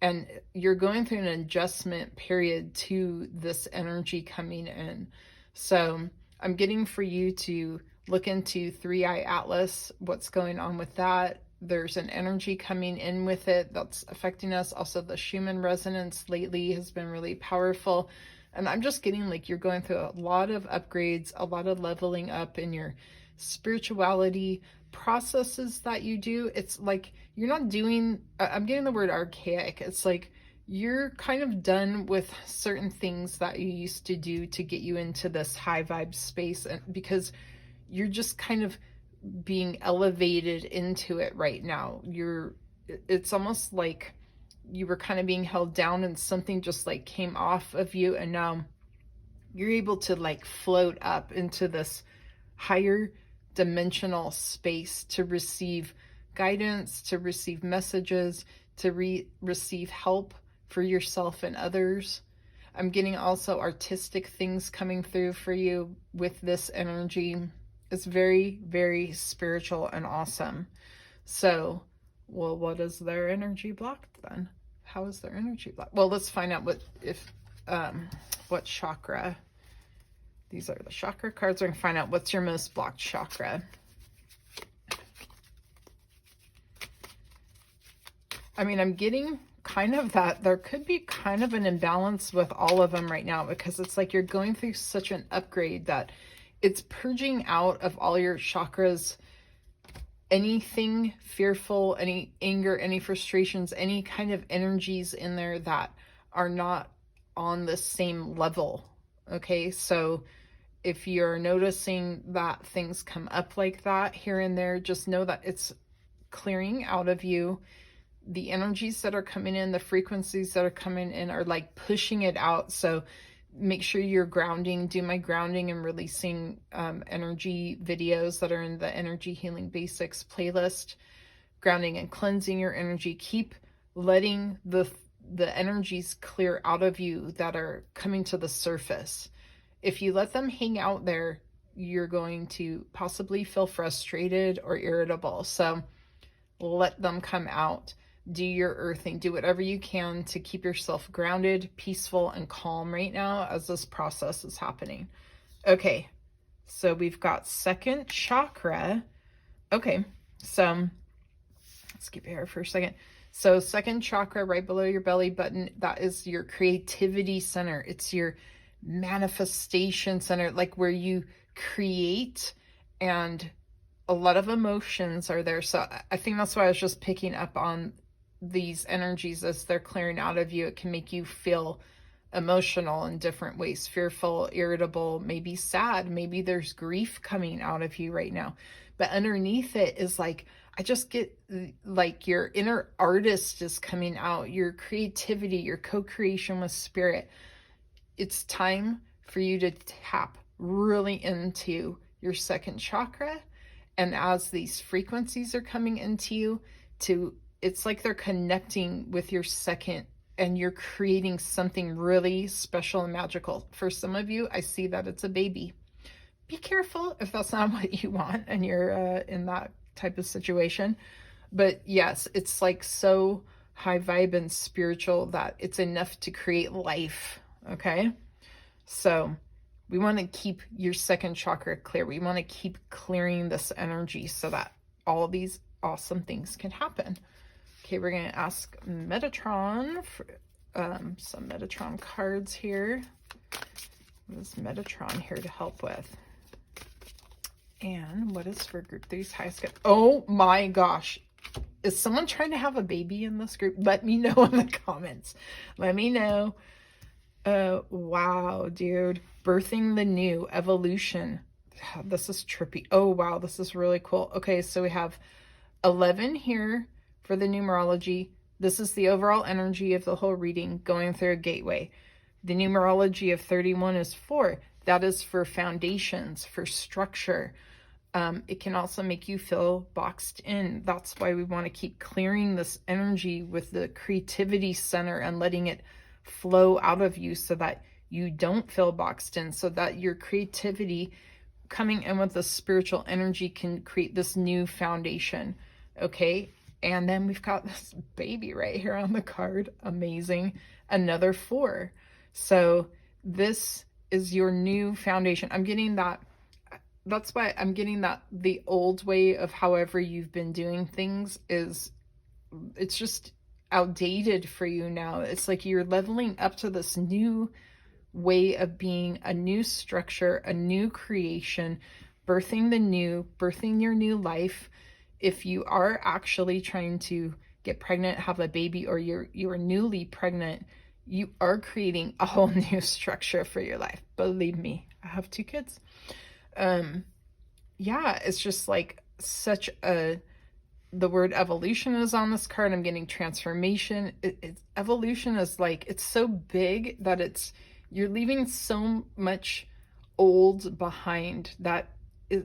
and you're going through an adjustment period to this energy coming in. So I'm getting for you to look into 3-Eye Atlas, what's going on with that. There's an energy coming in with it that's affecting us. Also, the Schumann resonance lately has been really powerful. And I'm just getting like you're going through a lot of upgrades, a lot of leveling up in your spirituality processes that you do. It's like you're not doing, I'm getting the word archaic. It's like you're kind of done with certain things that you used to do to get you into this high vibe space, and because you're just kind of being elevated into it right now. It's almost like you were kind of being held down and something just like came off of you, and now you're able to like float up into this higher dimensional space to receive guidance, to receive messages, to receive help for yourself and others. I'm getting also artistic things coming through for you with this energy. It's very, very spiritual and awesome. So, well, what is their energy blocked then? How is their energy blocked? Well, let's find out what chakra. These are the chakra cards. We're going to find out what's your most blocked chakra. I mean, I'm getting kind of that there could be kind of an imbalance with all of them right now, because it's like you're going through such an upgrade that it's purging out of all your chakras anything fearful, any anger, any frustrations, any kind of energies in there that are not on the same level. Okay, so if you're noticing that things come up like that here and there, just know that it's clearing out of you. The energies that are coming in, the frequencies that are coming in are like pushing it out. So make sure you're grounding. Do my grounding and releasing energy videos that are in the Energy Healing Basics playlist. Grounding and cleansing your energy. Keep letting the energies clear out of you that are coming to the surface. If you let them hang out there, you're going to possibly feel frustrated or irritable. So let them come out. Do your earthing. Do whatever you can to keep yourself grounded, peaceful, and calm right now as this process is happening. Okay, so we've got second chakra. Okay, so let's keep it here for a second. So second chakra, right below your belly button, that is your creativity center. It's your manifestation center, like where you create, and a lot of emotions are there. So I think that's why I was just picking up on these energies as they're clearing out of you. It can make you feel emotional in different ways, fearful, irritable, maybe sad, maybe there's grief coming out of you right now. But underneath it is like, I just get like your inner artist is coming out, your creativity, your co-creation with spirit. It's time for you to tap really into your second chakra. And as these frequencies are coming into you, it's like they're connecting with your second, and you're creating something really special and magical. For some of you, I see that it's a baby. Be careful if that's not what you want and you're in that type of situation. But yes, it's like so high vibe and spiritual that it's enough to create life. Okay, so we want to keep your second chakra clear. We want to keep clearing this energy so that all these awesome things can happen. Okay, we're going to ask Metatron for some Metatron cards here. What is Metatron here to help with? And what is for group 3's highest good? Oh my gosh. Is someone trying to have a baby in this group? Let me know in the comments. Let me know. Wow, dude. Birthing the new, evolution. This is trippy. Oh, wow. This is really cool. Okay, so we have 11 here for the numerology. This is the overall energy of the whole reading going through a gateway. The numerology of 31 is 4. That is for foundations, for structure. It can also make you feel boxed in. That's why we want to keep clearing this energy with the creativity center and letting it flow out of you so that you don't feel boxed in, so that your creativity coming in with the spiritual energy can create this new foundation. Okay, and then we've got this baby right here on the card. Amazing. Another 4. So this is your new foundation. I'm getting that. That's why I'm getting that the old way of however you've been doing things it's just outdated for you now. It's like you're leveling up to this new way of being, a new structure, a new creation, birthing the new, birthing your new life. If you are actually trying to get pregnant, have a baby, or you're newly pregnant, you are creating a whole new structure for your life. Believe me, I have 2 kids. Yeah, it's just like such a the word evolution is on this card. I'm getting transformation. Evolution is like, it's so big that you're leaving so much old behind that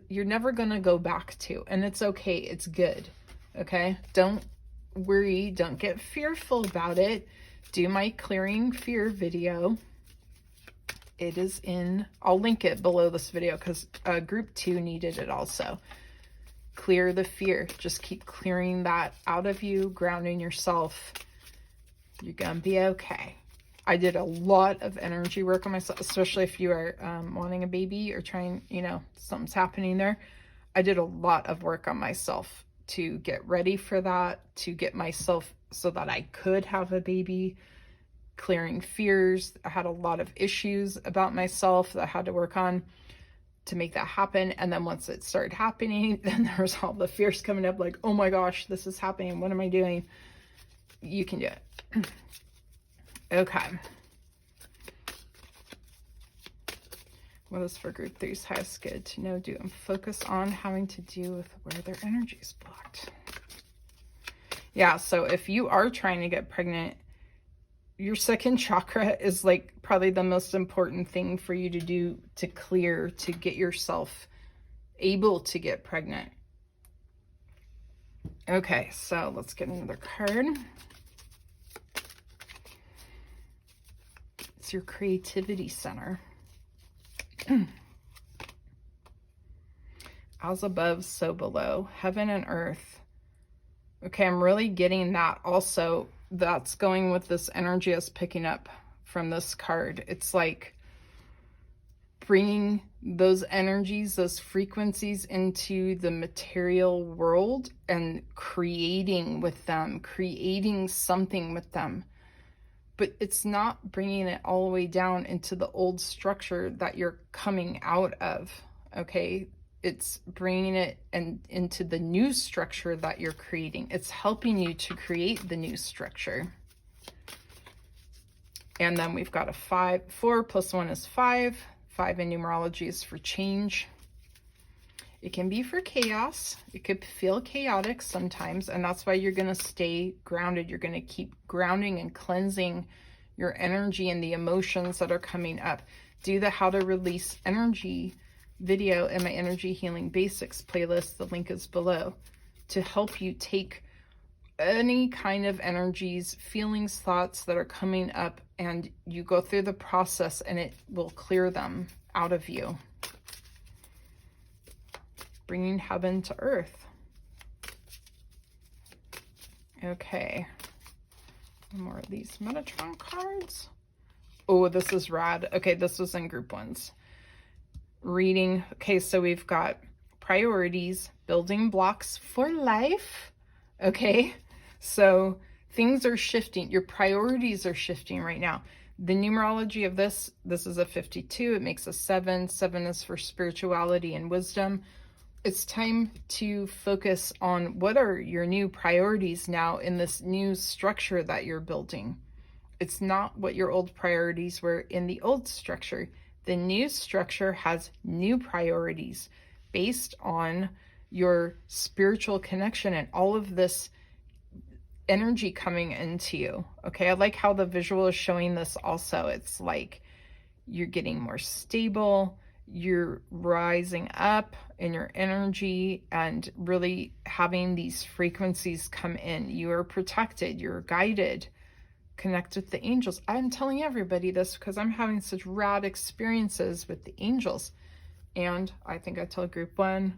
you're never going to go back to. And it's okay. It's good. Okay. Don't worry. Don't get fearful about it. Do my clearing fear video. It is I'll link it below this video because group 2 needed it also. Clear the fear. Just keep clearing that out of you, grounding yourself. You're going to be okay. I did a lot of energy work on myself, especially if you are wanting a baby or trying, something's happening there. I did a lot of work on myself to get ready for that, to get myself so that I could have a baby, clearing fears. I had a lot of issues about myself that I had to work on to make that happen. And then once it started happening, then there was all the fears coming up like, oh my gosh, this is happening. What am I doing? You can do it. Okay. What is for group 3's highest good to know, do, and focus on having to do with where their energy is blocked? Yeah, so if you are trying to get pregnant, your second chakra is like probably the most important thing for you to do, to clear, to get yourself able to get pregnant. Okay, so let's get another card. It's your creativity center. As above, so below, heaven and earth. Okay, I'm really getting that also. That's going with this energy I was picking up from this card. It's like bringing those energies, those frequencies into the material world and creating with them, creating something with them. But it's not bringing it all the way down into the old structure that you're coming out of, okay? It's bringing it into the new structure that you're creating. It's helping you to create the new structure. And then we've got a 5. 4 plus 1 is 5. 5 in numerology is for change. It can be for chaos. It could feel chaotic sometimes, and that's why you're going to stay grounded. You're going to keep grounding and cleansing your energy and the emotions that are coming up. Do the how to release energy video in my energy healing basics playlist. The link is below, to help you take any kind of energies, feelings, thoughts that are coming up, and you go through the process and it will clear them out of you. Bringing heaven to earth. Okay. One more of these Metatron cards. Oh, this is rad. Okay, this was in group 1's reading. Okay, so we've got priorities, building blocks for life. Okay, so things are shifting. Your priorities are shifting right now. The numerology of this is a 52. It makes a 7. 7 is for spirituality and wisdom. It's time to focus on what are your new priorities now in this new structure that you're building. It's not what your old priorities were in the old structure. The new structure has new priorities based on your spiritual connection and all of this energy coming into you. Okay, I like how the visual is showing this also. It's like you're getting more stable, you're rising up in your energy and really having these frequencies come in. You are protected, you're guided. Connect with the angels. I'm telling everybody this because I'm having such rad experiences with the angels. And I think I told group 1,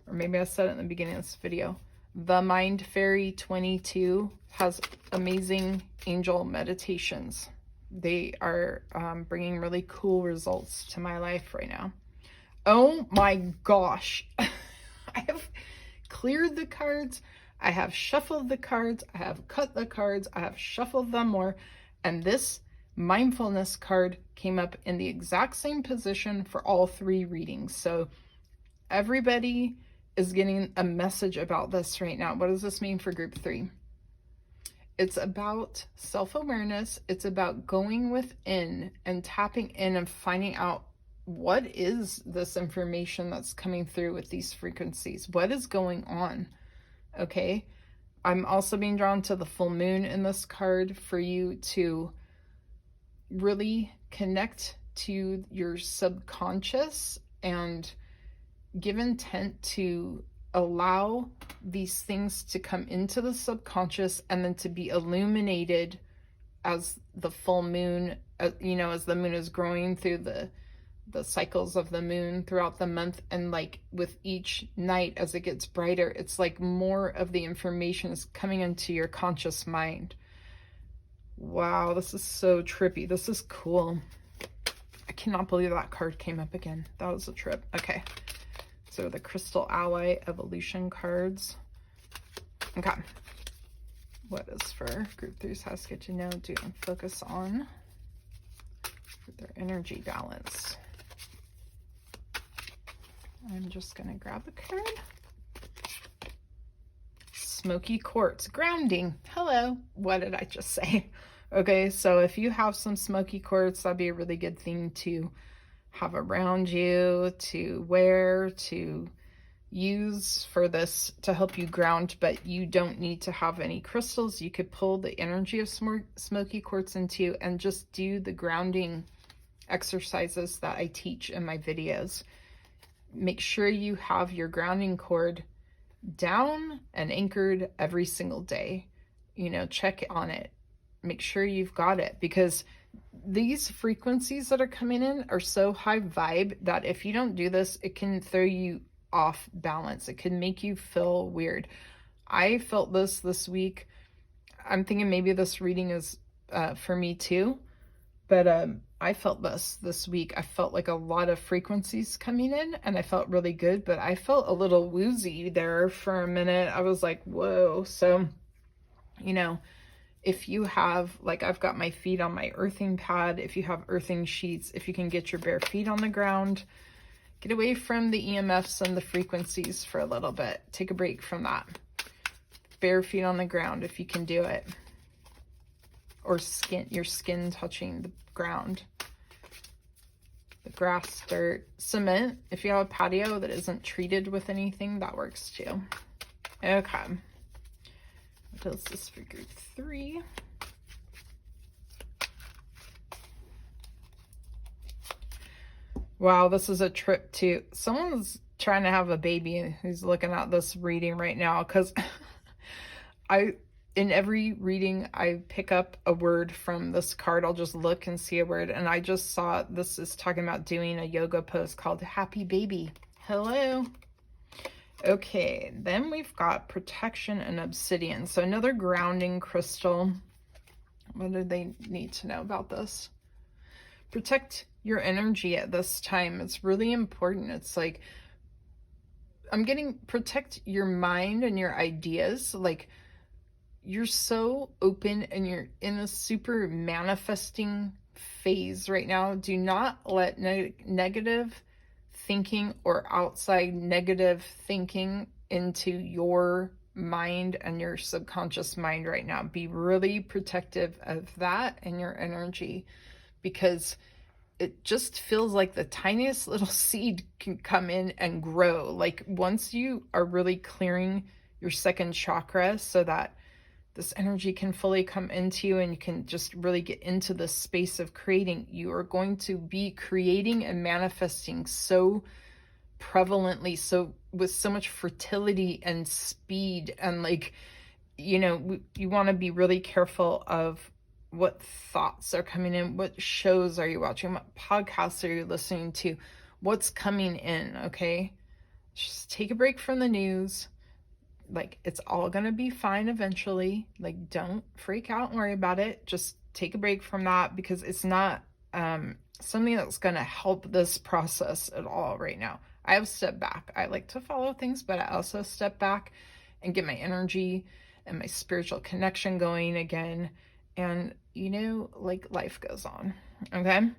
or maybe I said it in the beginning of this video, the Mind Fairy 22 has amazing angel meditations. They are bringing really cool results to my life right now. Oh my gosh. I have cleared the cards. I have shuffled the cards, I have cut the cards, I have shuffled them more, and this mindfulness card came up in the exact same position for all 3 readings. So everybody is getting a message about this right now. What does this mean for group 3? It's about self-awareness. It's about going within and tapping in and finding out what is this information that's coming through with these frequencies. What is going on? Okay, I'm also being drawn to the full moon in this card for you to really connect to your subconscious and give intent to allow these things to come into the subconscious and then to be illuminated as the full moon, you know, as the moon is growing through the cycles of the moon throughout the month. And like with each night as it gets brighter, it's like more of the information is coming into your conscious mind. Wow, this is so trippy. This is cool. I cannot believe that card came up again. That was a trip. Okay. So the Crystal Ally Evolution cards. Okay. What is for Group 3's House Get to Know, Do, and Focus on for their energy balance? I'm just going to grab a card. Smoky Quartz. Grounding. Hello. What did I just say? Okay, so if you have some smoky quartz, that'd be a really good thing to have around you, to wear, to use for this to help you ground, but you don't need to have any crystals. You could pull the energy of smoky quartz into and just do the grounding exercises that I teach in my videos. Make sure you have your grounding cord down and anchored every single day. You know, check on it. Make sure you've got it, because these frequencies that are coming in are so high vibe that if you don't do this, it can throw you off balance. It can make you feel weird. I felt this week. I'm thinking maybe this reading is for me too, but I felt this week. I felt like a lot of frequencies coming in and I felt really good, but I felt a little woozy there for a minute. I was like, whoa. So, you know, if you have, like, I've got my feet on my earthing pad. If you have earthing sheets, if you can get your bare feet on the ground, get away from the EMFs and the frequencies for a little bit. Take a break from that. Bare feet on the ground if you can do it. Or your skin touching the ground. The grass, dirt, cement. If you have a patio that isn't treated with anything, that works too. Okay. What else is for Group 3? Wow, this is a trip too. Someone's trying to have a baby who's looking at this reading right now, because in every reading I pick up a word from this card. I'll just look and see a word, and I just saw this is talking about doing a yoga pose called Happy Baby. Hello. Okay, then we've got Protection and Obsidian. So another grounding crystal. What do they need to know about this? Protect your energy at this time. It's really important. It's like, I'm getting protect your mind and your ideas. Like, you're so open and you're in a super manifesting phase right now. Do not let negative thinking or outside negative thinking into your mind and your subconscious mind right now. Be really protective of that and your energy, because it just feels like the tiniest little seed can come in and grow. Like, once you are really clearing your second chakra so that this energy can fully come into you and you can just really get into the space of creating, you are going to be creating and manifesting so prevalently, so with so much fertility and speed. And like, you know, you want to be really careful of what thoughts are coming in, what shows are you watching, what podcasts are you listening to, what's coming in. Okay, just take a break from the news. Like, it's all going to be fine eventually. Like, don't freak out and worry about it. Just take a break from that, because it's not something that's going to help this process at all right now. I have stepped back. I like to follow things, but I also step back and get my energy and my spiritual connection going again. And, you know, like, life goes on. Okay?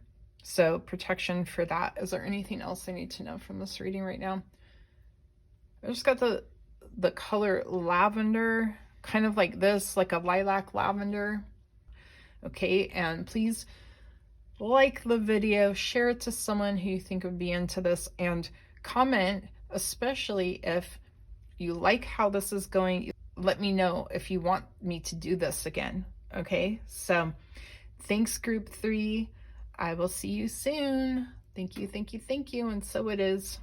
So protection for that. Is there anything else I need to know from this reading right now? I just got the color lavender, kind of like this, like a lilac lavender. Okay, and please like the video, share it to someone who you think would be into this, and comment, especially if you like how this is going, you let me know if you want me to do this again. Okay, so thanks, group 3. I will see you soon. Thank you, thank you, thank you. And so it is.